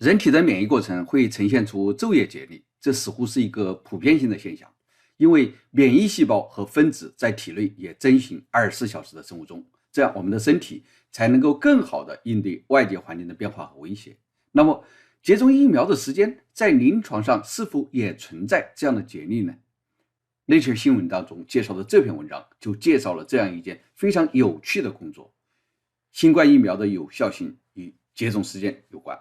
人体的免疫过程会呈现出昼夜节律，这似乎是一个普遍性的现象，因为免疫细胞和分子在体内也遵循24小时的生物钟，这样我们的身体才能够更好地应对外界环境的变化和威胁。那么，接种疫苗的时间在临床上是否也存在这样的节律呢？Nature 新闻当中介绍的这篇文章就介绍了这样一件非常有趣的工作：新冠疫苗的有效性与接种时间有关。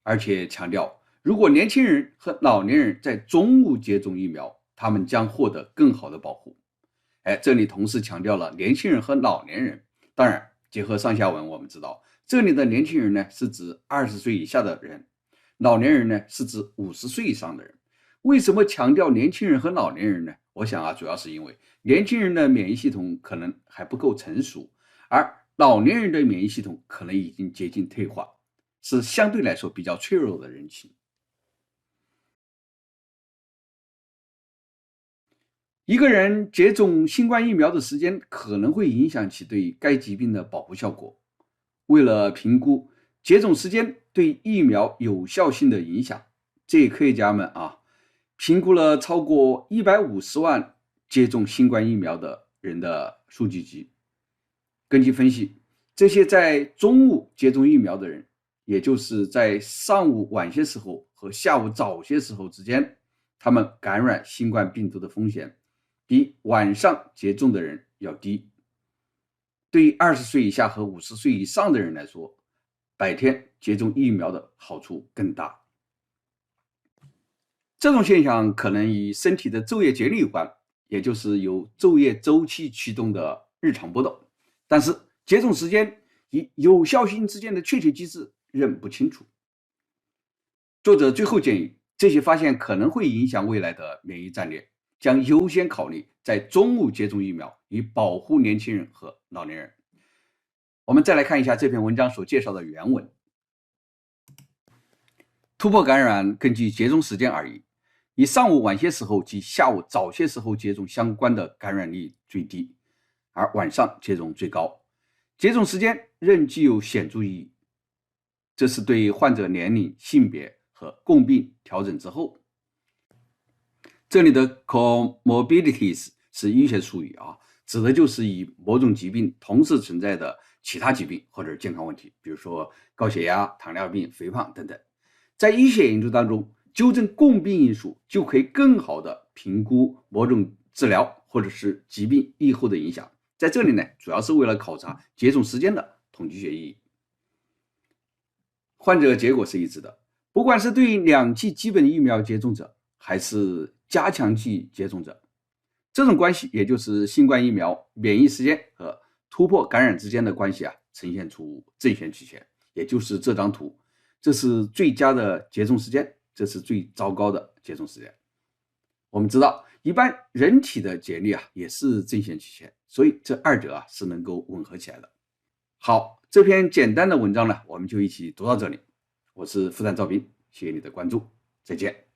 而且强调，如果年轻人和老年人在中午接种疫苗，他们将获得更好的保护。这里同时强调了年轻人和老年人。当然，结合上下文，我们知道这里的年轻人呢是指20岁以下的人，老年人呢是指50岁以上的人。为什么强调年轻人和老年人呢？我想主要是因为年轻人的免疫系统可能还不够成熟，而老年人的免疫系统可能已经接近退化，是相对来说比较脆弱的人群。一个人接种新冠疫苗的时间可能会影响其对该疾病的保护效果。为了评估接种时间对疫苗有效性的影响，这些科学家们评估了超过150万接种新冠疫苗的人的数据集。根据分析，这些在中午接种疫苗的人，也就是在上午晚些时候和下午早些时候之间，他们感染新冠病毒的风险比晚上接种的人要低。对于20岁以下和50岁以上的人来说，白天接种疫苗的好处更大。这种现象可能与身体的昼夜节律有关，也就是由昼夜周期驱动的日常波动。但是接种时间与有效性之间的确切机制仍不清楚。作者最后建议，这些发现可能会影响未来的免疫战略，将优先考虑在中午接种疫苗，以保护年轻人和老年人。我们再来看一下这篇文章所介绍的原文。突破感染根据接种时间而异，以上午晚些时候及下午早些时候接种相关的感染力最低，而晚上接种最高。接种时间仍具有显著意义，这是对患者年龄、性别和共病调整之后。这里的 comorbidities 是医学术语指的就是与某种疾病同时存在的其他疾病或者健康问题，比如说高血压、糖尿病、肥胖等等。在医学研究当中，纠正共病因素就可以更好地评估某种治疗或者是疾病预后的影响。在这里呢，主要是为了考察接种时间的统计学意义。患者结果是一致的，不管是对2剂基本疫苗接种者还是加强剂接种者，这种关系也就是新冠疫苗免疫时间和突破感染之间的关系呈现出正弦曲线，也就是这张图。这是最佳的接种时间，这是最糟糕的接种时间。我们知道，一般人体的节律也是正弦曲线，所以这二者是能够吻合起来的。好，这篇简单的文章呢，我们就一起读到这里。我是复旦赵斌，谢谢你的关注，再见。